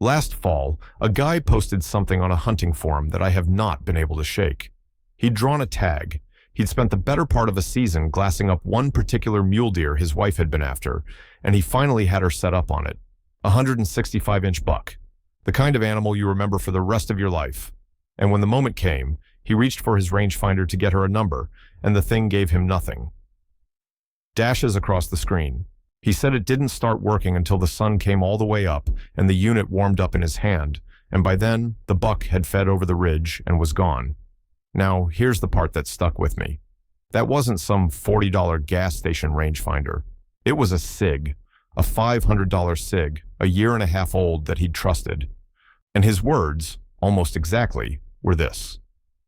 Last fall, a guy posted something on a hunting forum that I have not been able to shake. He'd drawn a tag. He'd spent the better part of a season glassing up one particular mule deer his wife had been after, and he finally had her set up on it. A 165-inch buck. The kind of animal you remember for the rest of your life. And when the moment came, he reached for his rangefinder to get her a number, and the thing gave him nothing. Dashes across the screen. He said it didn't start working until the sun came all the way up and the unit warmed up in his hand, and by then, the buck had fed over the ridge and was gone. Now, here's the part that stuck with me. That wasn't some $40 gas station rangefinder. It was a SIG, a $500 SIG, a year and a half old that he'd trusted. And his words, almost exactly, were this: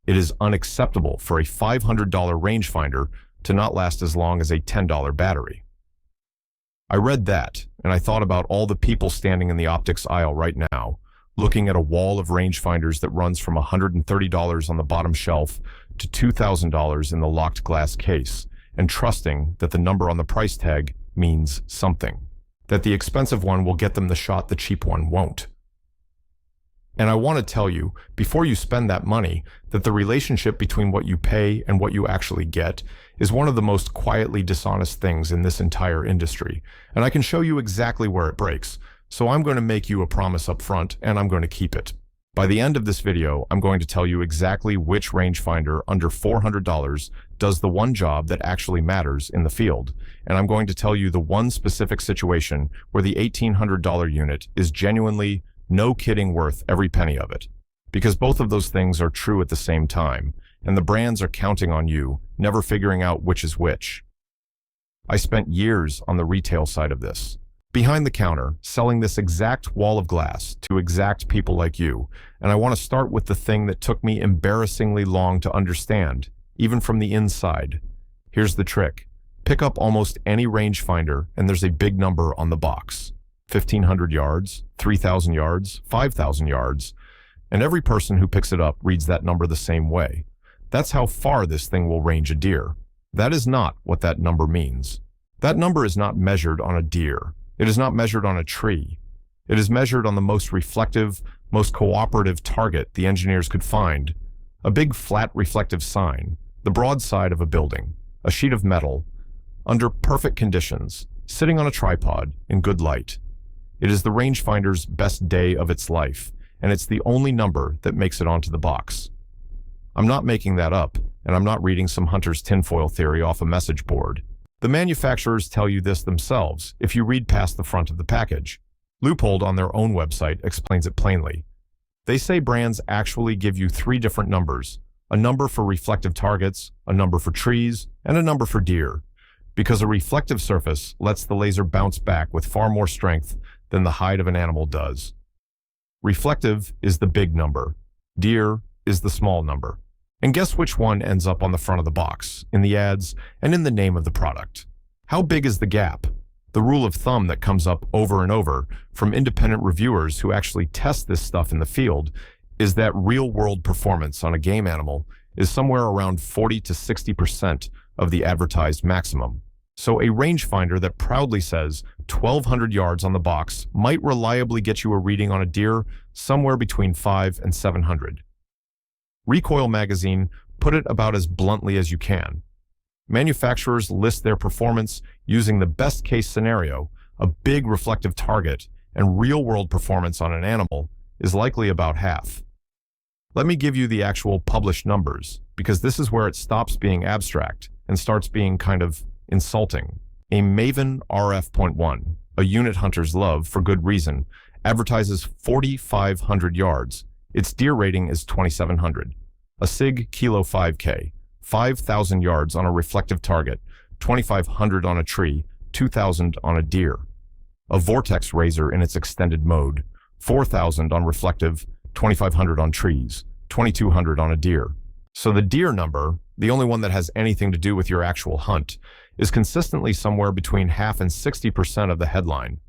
"It is unacceptable for a $500 rangefinder to not last as long as a $10 battery." I read that, and I thought about all the people standing in the optics aisle right now, looking at a wall of rangefinders that runs from $130 on the bottom shelf to $2,000 in the locked glass case, and trusting that the number on the price tag means something, that the expensive one will get them the shot the cheap one won't. And I want to tell you, before you spend that money, that the relationship between what you pay and what you actually get is one of the most quietly dishonest things in this entire industry. And I can show you exactly where it breaks. So I'm going to make you a promise up front, and I'm going to keep it. By the end of this video, I'm going to tell you exactly which rangefinder under $400 does the one job that actually matters in the field. And I'm going to tell you the one specific situation where the $1,800 unit is genuinely, no kidding, worth every penny of it. Because both of those things are true at the same time, and the brands are counting on you, never figuring out which is which. I spent years on the retail side of this, behind the counter, selling this exact wall of glass to exact people like you, and I want to start with the thing that took me embarrassingly long to understand, even from the inside. Here's the trick. Pick up almost any rangefinder, and there's a big number on the box. 1,500 yards, 3,000 yards, 5,000 yards, and every person who picks it up reads that number the same way. That's how far this thing will range a deer. That is not what that number means. That number is not measured on a deer. It is not measured on a tree. It is measured on the most reflective, most cooperative target the engineers could find. A big flat reflective sign, the broadside of a building, a sheet of metal, under perfect conditions, sitting on a tripod in good light. It is the rangefinder's best day of its life, and it's the only number that makes it onto the box. I'm not making that up, and I'm not reading some hunter's tinfoil theory off a message board. The manufacturers tell you this themselves if you read past the front of the package. Loophole on their own website explains it plainly. They say brands actually give you 3 different numbers: a number for reflective targets, a number for trees, and a number for deer, because a reflective surface lets the laser bounce back with far more strength than the hide of an animal does. Reflective is the big number. Deer is the small number. And guess which one ends up on the front of the box, in the ads, and in the name of the product? How big is the gap? The rule of thumb that comes up over and over from independent reviewers who actually test this stuff in the field is that real-world performance on a game animal is somewhere around 40 to 60% of the advertised maximum. So a rangefinder that proudly says 1,200 yards on the box might reliably get you a reading on a deer somewhere between 5 and 700. Recoil magazine put it about as bluntly as you can. Manufacturers list their performance using the best case scenario, a big reflective target, and real-world performance on an animal is likely about half. Let me give you the actual published numbers, because this is where it stops being abstract and starts being kind of insulting. A Maven RF.1, a unit hunters love for good reason, advertises 4,500 yards. Its deer rating is 2,700. A SIG Kilo 5K, 5,000 yards on a reflective target, 2,500 on a tree, 2,000 on a deer. A Vortex Razor in its extended mode, 4,000 on reflective, 2,500 on trees, 2,200 on a deer. So the deer number, the only one that has anything to do with your actual hunt, is consistently somewhere between half and 60% of the headline.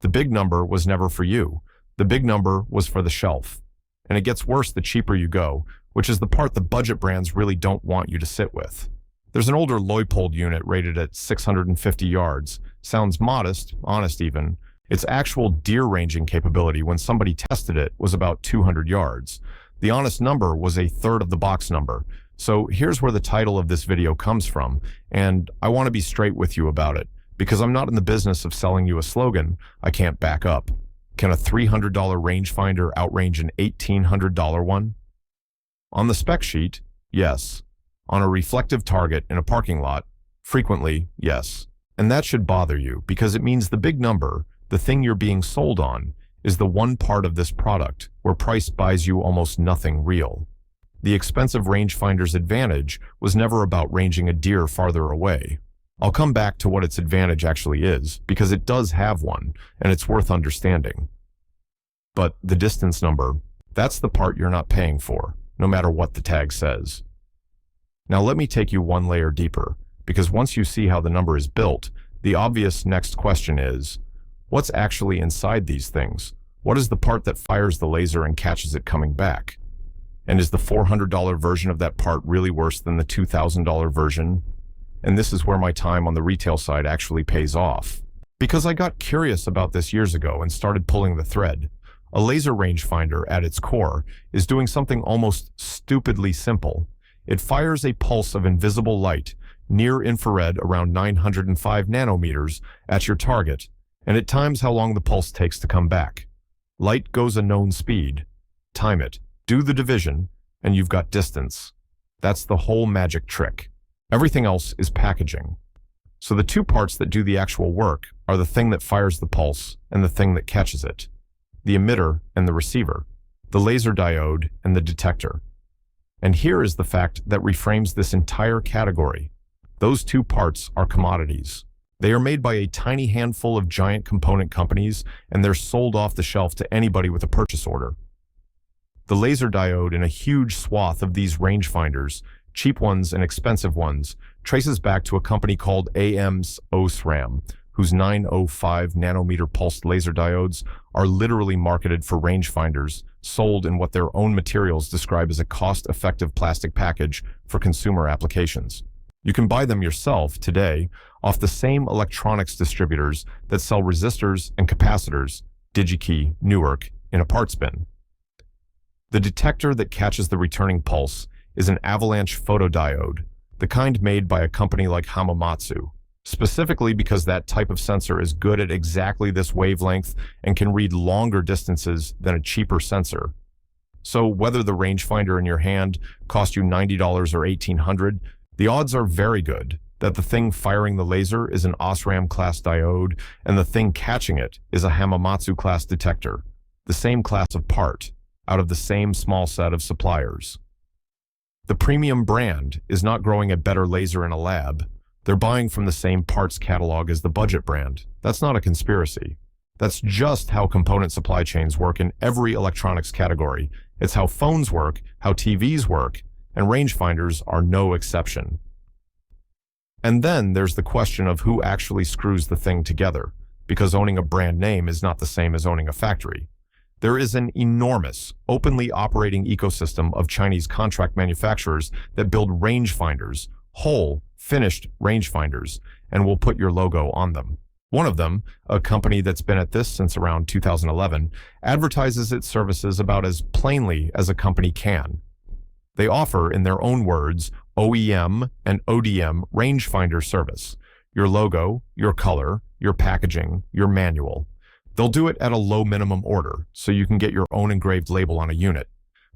The big number was never for you. The big number was for the shelf. And it gets worse the cheaper you go, which is the part the budget brands really don't want you to sit with. There's an older Leupold unit rated at 650 yards. Sounds modest, honest even, Its actual deer ranging capability when somebody tested it was about 200 yards. The honest number was a third of the box number. So here's where the title of this video comes from, and I want to be straight with you about it, because I'm not in the business of selling you a slogan I can't back up. Can a $300 rangefinder outrange an $1,800 one? On the spec sheet, yes. On a reflective target in a parking lot, frequently, yes. And that should bother you, because it means the big number, the thing you're being sold on, is the one part of this product where price buys you almost nothing real. The expensive rangefinder's advantage was never about ranging a deer farther away. I'll come back to what its advantage actually is, because it does have one, and it's worth understanding. But the distance number, that's the part you're not paying for, no matter what the tag says. Now let me take you one layer deeper, because once you see how the number is built, the obvious next question is, what's actually inside these things? What is the part that fires the laser and catches it coming back? And is the $400 version of that part really worse than the $2,000 version? And this is where my time on the retail side actually pays off. Because I got curious about this years ago and started pulling the thread. A laser rangefinder, at its core, is doing something almost stupidly simple. It fires a pulse of invisible light, near infrared around 905 nanometers, at your target, and it times how long the pulse takes to come back. Light goes a known speed. Time it. Do the division, and you've got distance. That's the whole magic trick. Everything else is packaging. So the two parts that do the actual work are the thing that fires the pulse and the thing that catches it. The emitter and the receiver. The laser diode and the detector. And here is the fact that reframes this entire category. Those two parts are commodities. They are made by a tiny handful of giant component companies, and they're sold off the shelf to anybody with a purchase order. The laser diode in a huge swath of these rangefinders, cheap ones and expensive ones, traces back to a company called AM's OSRAM, whose 905 nanometer pulsed laser diodes are literally marketed for rangefinders, sold in what their own materials describe as a cost-effective plastic package for consumer applications. You can buy them yourself today off the same electronics distributors that sell resistors and capacitors, DigiKey, Newark, in a parts bin. The detector that catches the returning pulse is an avalanche photodiode, the kind made by a company like Hamamatsu, specifically because that type of sensor is good at exactly this wavelength and can read longer distances than a cheaper sensor. So whether the rangefinder in your hand cost you $90 or $1,800, the odds are very good that the thing firing the laser is an OSRAM class diode and the thing catching it is a Hamamatsu class detector, the same class of part, out of the same small set of suppliers. The premium brand is not growing a better laser in a lab. They're buying from the same parts catalog as the budget brand. That's not a conspiracy. That's just how component supply chains work in every electronics category. It's how phones work, how TVs work, and rangefinders are no exception. And then there's the question of who actually screws the thing together, because owning a brand name is not the same as owning a factory. There is an enormous, openly operating ecosystem of Chinese contract manufacturers that build rangefinders, whole, finished rangefinders, and will put your logo on them. One of them, a company that's been at this since around 2011, advertises its services about as plainly as a company can. They offer, in their own words, OEM and ODM rangefinder service. Your logo, your color, your packaging, your manual. They'll do it at a low minimum order, so you can get your own engraved label on a unit.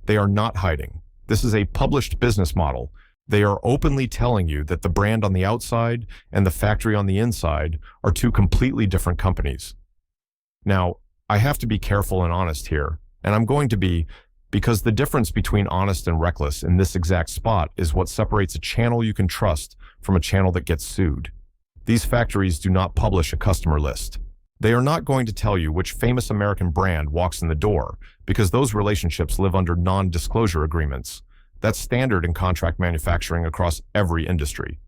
They are not hiding. This is a published business model. They are openly telling you that the brand on the outside and the factory on the inside are two completely different companies. Now, I have to be careful and honest here, and I'm going to be, because the difference between honest and reckless in this exact spot is what separates a channel you can trust from a channel that gets sued. These factories do not publish a customer list. They are not going to tell you which famous American brand walks in the door, because those relationships live under non-disclosure agreements. That's standard in contract manufacturing across every industry.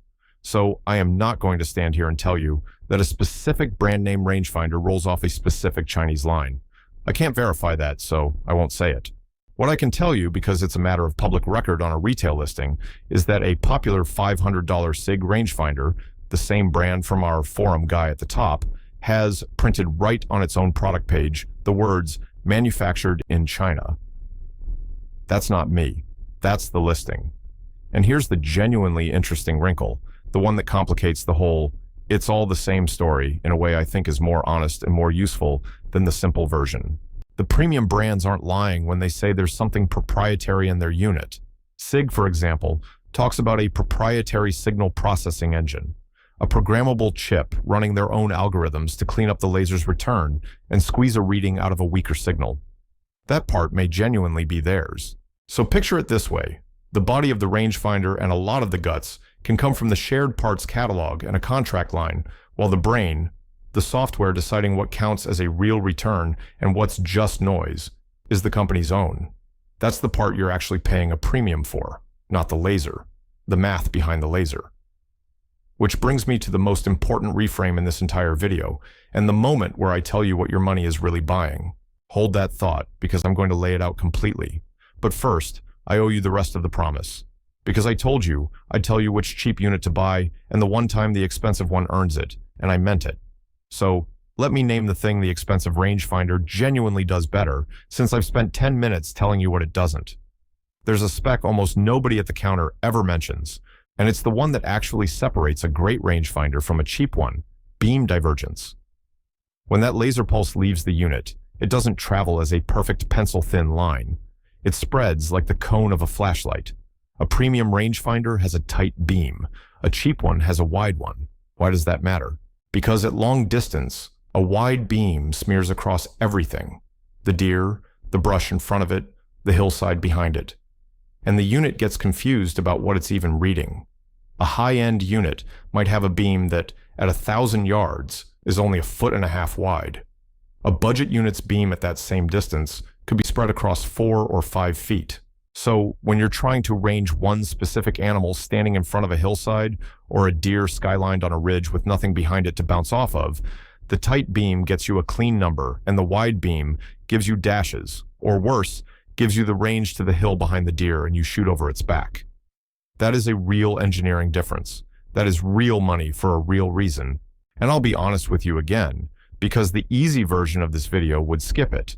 So I am not going to stand here and tell you that a specific brand name rangefinder rolls off a specific Chinese line. I can't verify that, so I won't say it. What I can tell you, because it's a matter of public record on a retail listing, is that a popular $500 SIG rangefinder, the same brand from our forum guy at the top, has printed right on its own product page the words "manufactured in China." That's not me. That's the listing. And here's the genuinely interesting wrinkle, the one that complicates the whole "it's all the same" story in a way I think is more honest and more useful than the simple version. The premium brands aren't lying when they say there's something proprietary in their unit. SIG, for example, talks about a proprietary signal processing engine, a programmable chip running their own algorithms to clean up the laser's return and squeeze a reading out of a weaker signal. That part may genuinely be theirs. So picture it this way. The body of the rangefinder and a lot of the guts can come from the shared parts catalog and a contract line, while the brain, the software deciding what counts as a real return and what's just noise, is the company's own. That's the part you're actually paying a premium for, not the laser, the math behind the laser. Which brings me to the most important reframe in this entire video, and the moment where I tell you what your money is really buying. Hold that thought, because I'm going to lay it out completely. But first, I owe you the rest of the promise. Because I told you I'd tell you which cheap unit to buy, and the one time the expensive one earns it, and I meant it. So, let me name the thing the expensive rangefinder genuinely does better, since I've spent 10 minutes telling you what it doesn't. There's a spec almost nobody at the counter ever mentions, and it's the one that actually separates a great rangefinder from a cheap one: beam divergence. When that laser pulse leaves the unit, it doesn't travel as a perfect pencil-thin line. It spreads like the cone of a flashlight. A premium rangefinder has a tight beam. A cheap one has a wide one. Why does that matter? Because at long distance, a wide beam smears across everything: the deer, the brush in front of it, the hillside behind it. And the unit gets confused about what it's even reading. A high-end unit might have a beam that, at 1,000 yards, is only 1.5 feet wide. A budget unit's beam at that same distance could be spread across 4 or 5 feet. So, when you're trying to range one specific animal standing in front of a hillside, or a deer skylined on a ridge with nothing behind it to bounce off of, the tight beam gets you a clean number, and the wide beam gives you dashes, or worse, gives you the range to the hill behind the deer and you shoot over its back. That is a real engineering difference. That is real money for a real reason. And I'll be honest with you again, because the easy version of this video would skip it.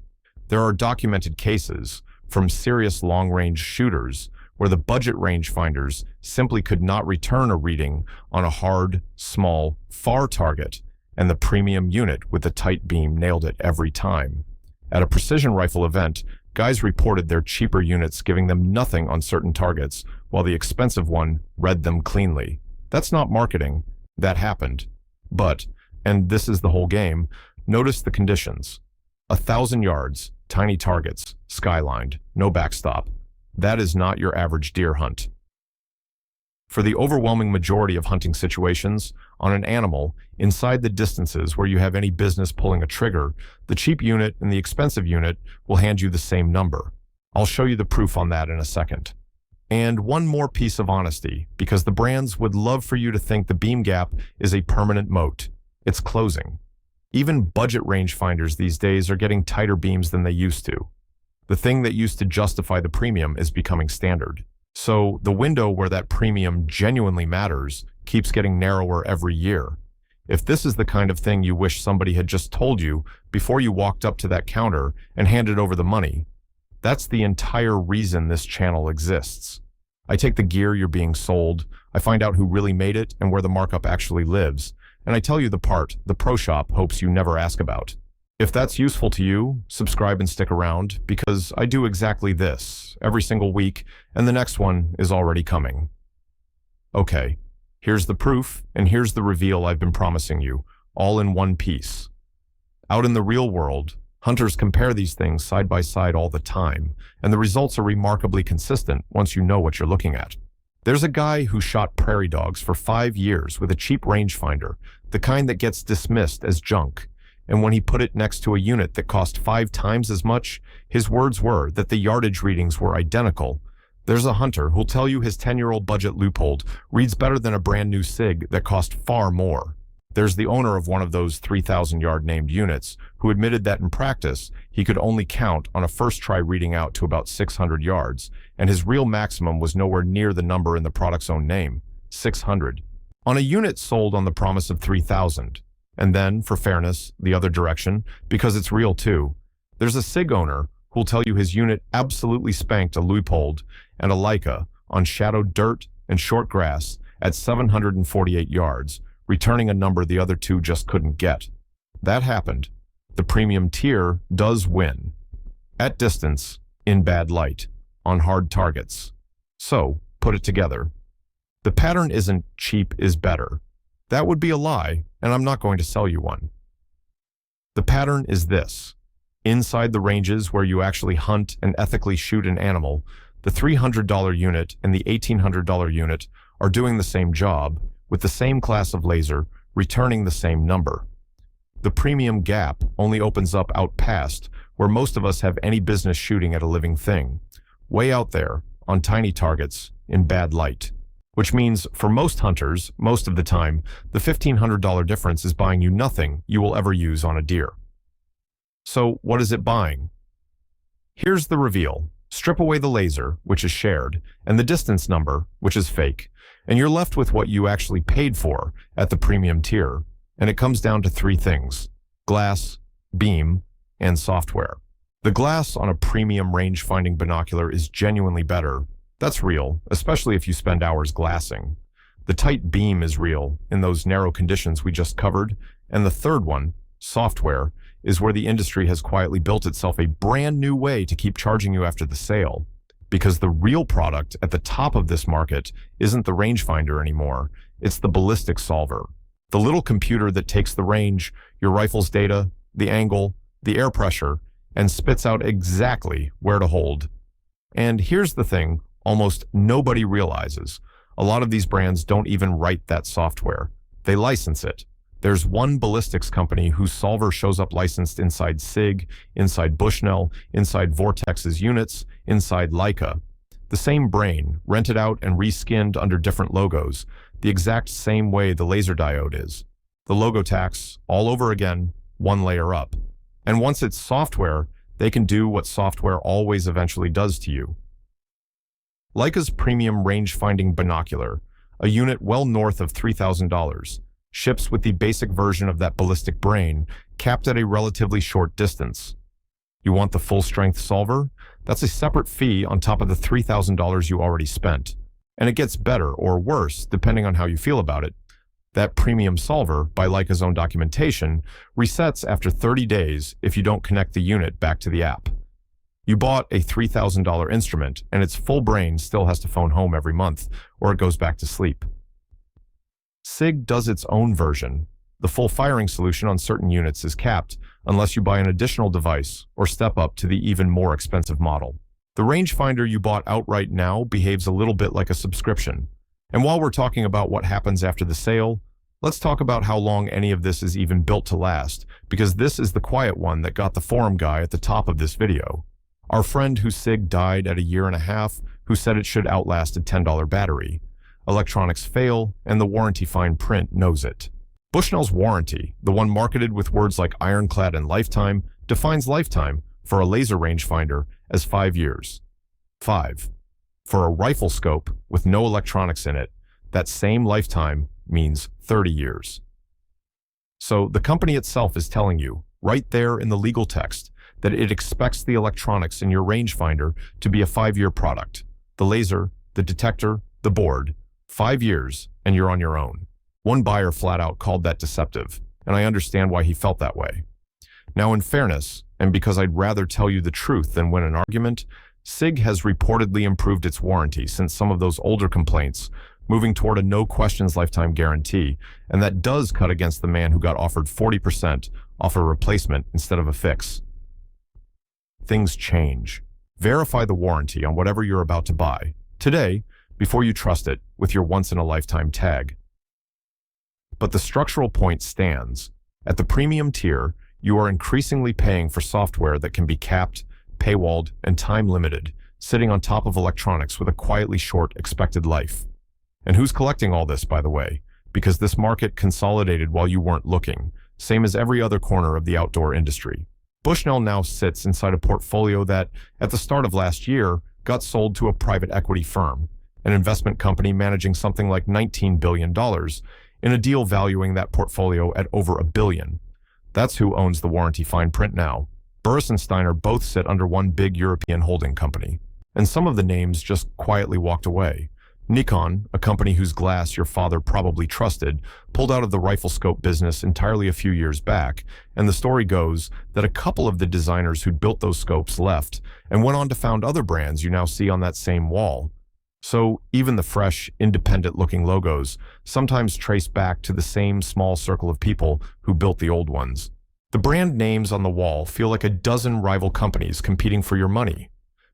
There are documented cases, from serious long-range shooters, where the budget rangefinders simply could not return a reading on a hard, small, far target, and the premium unit with the tight beam nailed it every time. At a precision rifle event, guys reported their cheaper units giving them nothing on certain targets, while the expensive one read them cleanly. That's not marketing. That happened. But, and this is the whole game, notice the conditions. 1,000 yards, tiny targets, skylined, no backstop. That is not your average deer hunt. For the overwhelming majority of hunting situations, on an animal, inside the distances where you have any business pulling a trigger, the cheap unit and the expensive unit will hand you the same number. I'll show you the proof on that in a second. And one more piece of honesty, because the brands would love for you to think the beam gap is a permanent moat. It's closing. Even budget rangefinders these days are getting tighter beams than they used to. The thing that used to justify the premium is becoming standard. So the window where that premium genuinely matters keeps getting narrower every year. If this is the kind of thing you wish somebody had just told you before you walked up to that counter and handed over the money, that's the entire reason this channel exists. I take the gear you're being sold, I find out who really made it and where the markup actually lives, and I tell you the part the pro shop hopes you never ask about. If that's useful to you, subscribe and stick around, because I do exactly this every single week, and the next one is already coming. Okay, here's the proof, and here's the reveal I've been promising you, all in one piece. Out in the real world, hunters compare these things side by side all the time, and the results are remarkably consistent once you know what you're looking at. There's a guy who shot prairie dogs for 5 years with a cheap rangefinder, the kind that gets dismissed as junk. And when he put it next to a unit that cost 5 times as much, his words were that the yardage readings were identical. There's a hunter who'll tell you his 10-year-old budget Leupold reads better than a brand new SIG that cost far more. There's the owner of one of those 3,000-yard named units who admitted that in practice, he could only count on a first try reading out to about 600 yards, and his real maximum was nowhere near the number in the product's own name, 600. On a unit sold on the promise of 3,000. And then, for fairness, the other direction, because it's real too. There's a SIG owner who'll tell you his unit absolutely spanked a Leupold and a Leica on shadowed dirt and short grass at 748 yards, returning a number the other two just couldn't get. That happened. The premium tier does win. At distance, in bad light, on hard targets. So, put it together. The pattern isn't cheap is better. That would be a lie, and I'm not going to sell you one. The pattern is this. Inside the ranges where you actually hunt and ethically shoot an animal, the $300 unit and the $1,800 unit are doing the same job, with the same class of laser, returning the same number. The premium gap only opens up out past where most of us have any business shooting at a living thing, way out there, on tiny targets, in bad light. Which means, for most hunters, most of the time, the $1,500 difference is buying you nothing you will ever use on a deer. So, what is it buying? Here's the reveal. Strip away the laser, which is shared, and the distance number, which is fake, and you're left with what you actually paid for at the premium tier, and it comes down to three things: glass, beam, and software. The glass on a premium range-finding binocular is genuinely better. That's real, especially if you spend hours glassing. The tight beam is real in those narrow conditions we just covered, and the third one, software, is where the industry has quietly built itself a brand new way to keep charging you after the sale. Because the real product at the top of this market isn't the rangefinder anymore, it's the ballistics solver. The little computer that takes the range, your rifle's data, the angle, the air pressure, and spits out exactly where to hold. And here's the thing almost nobody realizes. A lot of these brands don't even write that software. They license it. There's one ballistics company whose solver shows up licensed inside SIG, inside Bushnell, inside Vortex's units, inside Leica. The same brain, rented out and reskinned under different logos, the exact same way the laser diode is. The logo tax, all over again, one layer up. And once it's software, they can do what software always eventually does to you. Leica's premium range-finding binocular, a unit well north of $3,000, ships with the basic version of that ballistic brain, capped at a relatively short distance. You want the full-strength solver? That's a separate fee on top of the $3,000 you already spent. And it gets better or worse, depending on how you feel about it. That premium solver, by Leica's own documentation, resets after 30 days if you don't connect the unit back to the app. You bought a $3,000 instrument, and its full brain still has to phone home every month, or it goes back to sleep. SIG does its own version. The full firing solution on certain units is capped unless you buy an additional device or step up to the even more expensive model. The rangefinder you bought outright now behaves a little bit like a subscription. And while we're talking about what happens after the sale, let's talk about how long any of this is even built to last, because this is the quiet one that got the forum guy at the top of this video. Our friend whose SIG died at a year and a half, who said it should outlast a $10 battery. Electronics fail, and the warranty fine print knows it. Bushnell's warranty, the one marketed with words like ironclad and lifetime, defines lifetime for a laser rangefinder as 5 years. 5. For a rifle scope with no electronics in it, that same lifetime means 30 years. So the company itself is telling you, right there in the legal text, that it expects the electronics in your rangefinder to be a 5-year product. The laser, the detector, the board. 5 years, and you're on your own. One buyer flat out called that deceptive, and I understand why he felt that way. Now, in fairness, and because I'd rather tell you the truth than win an argument, SIG has reportedly improved its warranty since some of those older complaints, moving toward a no-questions lifetime guarantee, and that does cut against the man who got offered 40% off a replacement instead of a fix. Things change. Verify the warranty on whatever you're about to buy, today, before you trust it with your once-in-a-lifetime tag. But the structural point stands. At the premium tier, you are increasingly paying for software that can be capped, paywalled, and time-limited, sitting on top of electronics with a quietly short expected life. And who's collecting all this, by the way? Because this market consolidated while you weren't looking, same as every other corner of the outdoor industry. Bushnell now sits inside a portfolio that, at the start of last year, got sold to a private equity firm, an investment company managing something like $19 billion in a deal valuing that portfolio at over $1 billion. That's who owns the warranty fine print now. Burris and Steiner both sit under one big European holding company. And some of the names just quietly walked away. Nikon, a company whose glass your father probably trusted, pulled out of the rifle scope business entirely a few years back, and the story goes that a couple of the designers who'd built those scopes left and went on to found other brands you now see on that same wall. So even the fresh, independent-looking logos sometimes trace back to the same small circle of people who built the old ones. The brand names on the wall feel like a dozen rival companies competing for your money.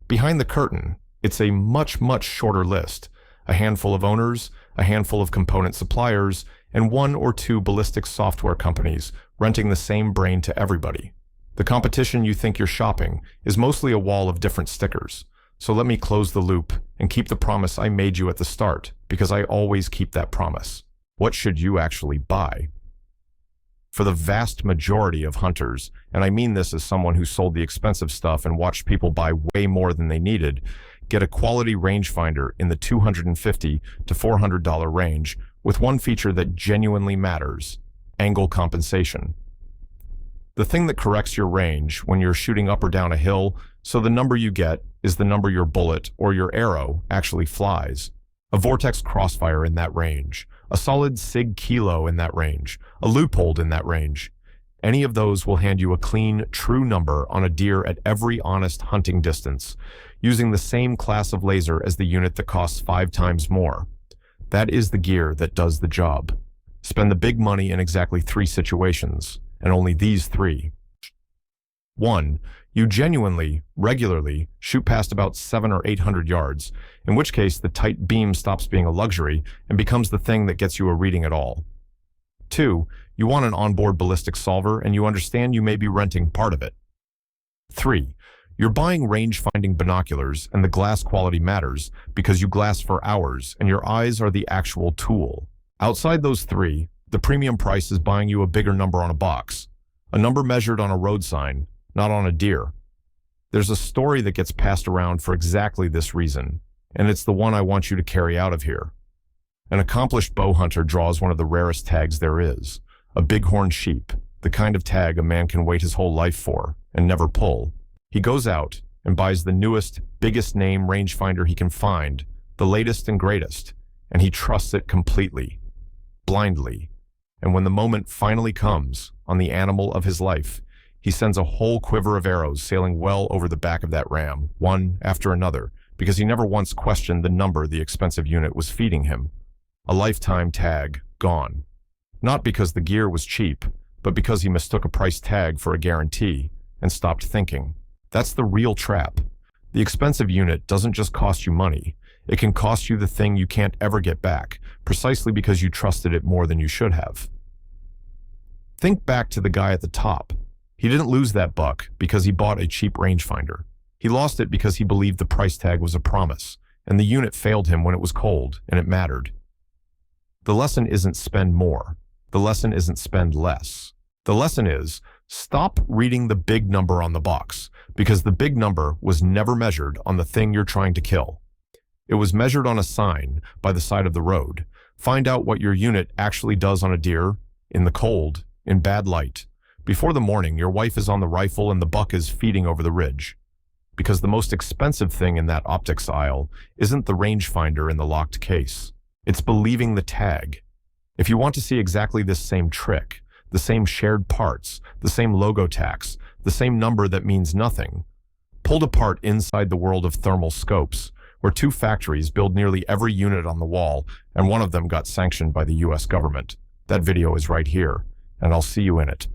Behind the curtain, it's a much, much shorter list. A handful of owners, a handful of component suppliers, and 1 or 2 ballistics-software companies renting the same brain to everybody. The competition you think you're shopping is mostly a wall of different stickers. So let me close the loop and keep the promise I made you at the start, because I always keep that promise. What should you actually buy? For the vast majority of hunters, and I mean this as someone who sold the expensive stuff and watched people buy way more than they needed, get a quality rangefinder in the $250 to $400 range with one feature that genuinely matters: angle compensation. The thing that corrects your range when you're shooting up or down a hill, so the number you get is the number your bullet or your arrow actually flies. A vortex crossfire in that range, a solid SIG kilo in that range, a loophole in that range. Any of those will hand you a clean, true number on a deer at every honest hunting distance, using the same class of laser as the unit that costs 5 times more. That is the gear that does the job. Spend the big money in exactly 3 situations, and only these 3. 1. You genuinely, regularly, shoot past about 700 or 800 yards, in which case the tight beam stops being a luxury and becomes the thing that gets you a reading at all. 2. You want an onboard ballistic solver and you understand you may be renting part of it. 3. You're buying range-finding binoculars and the glass quality matters because you glass for hours and your eyes are the actual tool. Outside those 3, the premium price is buying you a bigger number on a box, a number measured on a road sign, not on a deer. There's a story that gets passed around for exactly this reason, and it's the one I want you to carry out of here. An accomplished bow hunter draws one of the rarest tags there is, a bighorn sheep, the kind of tag a man can wait his whole life for and never pull. He goes out and buys the newest, biggest name rangefinder he can find, the latest and greatest, and he trusts it completely, blindly. And when the moment finally comes, on the animal of his life, he sends a whole quiver of arrows sailing well over the back of that ram, one after another, because he never once questioned the number the expensive unit was feeding him. A lifetime tag, gone. Not because the gear was cheap, but because he mistook a price tag for a guarantee and stopped thinking. That's the real trap. The expensive unit doesn't just cost you money. It can cost you the thing you can't ever get back, precisely because you trusted it more than you should have. Think back to the guy at the top. He didn't lose that buck because he bought a cheap rangefinder. He lost it because he believed the price tag was a promise, and the unit failed him when it was cold, and it mattered. The lesson isn't spend more. The lesson isn't spend less. The lesson is stop reading the big number on the box, because the big number was never measured on the thing you're trying to kill. It was measured on a sign by the side of the road. Find out what your unit actually does on a deer, in the cold, in bad light. Before the morning, your wife is on the rifle and the buck is feeding over the ridge. Because the most expensive thing in that optics aisle isn't the rangefinder in the locked case. It's believing the tag. If you want to see exactly this same trick, the same shared parts, the same logo tax, the same number that means nothing, pulled apart inside the world of thermal scopes, where 2 factories build nearly every unit on the wall, and one of them got sanctioned by the US government. That video is right here, and I'll see you in it.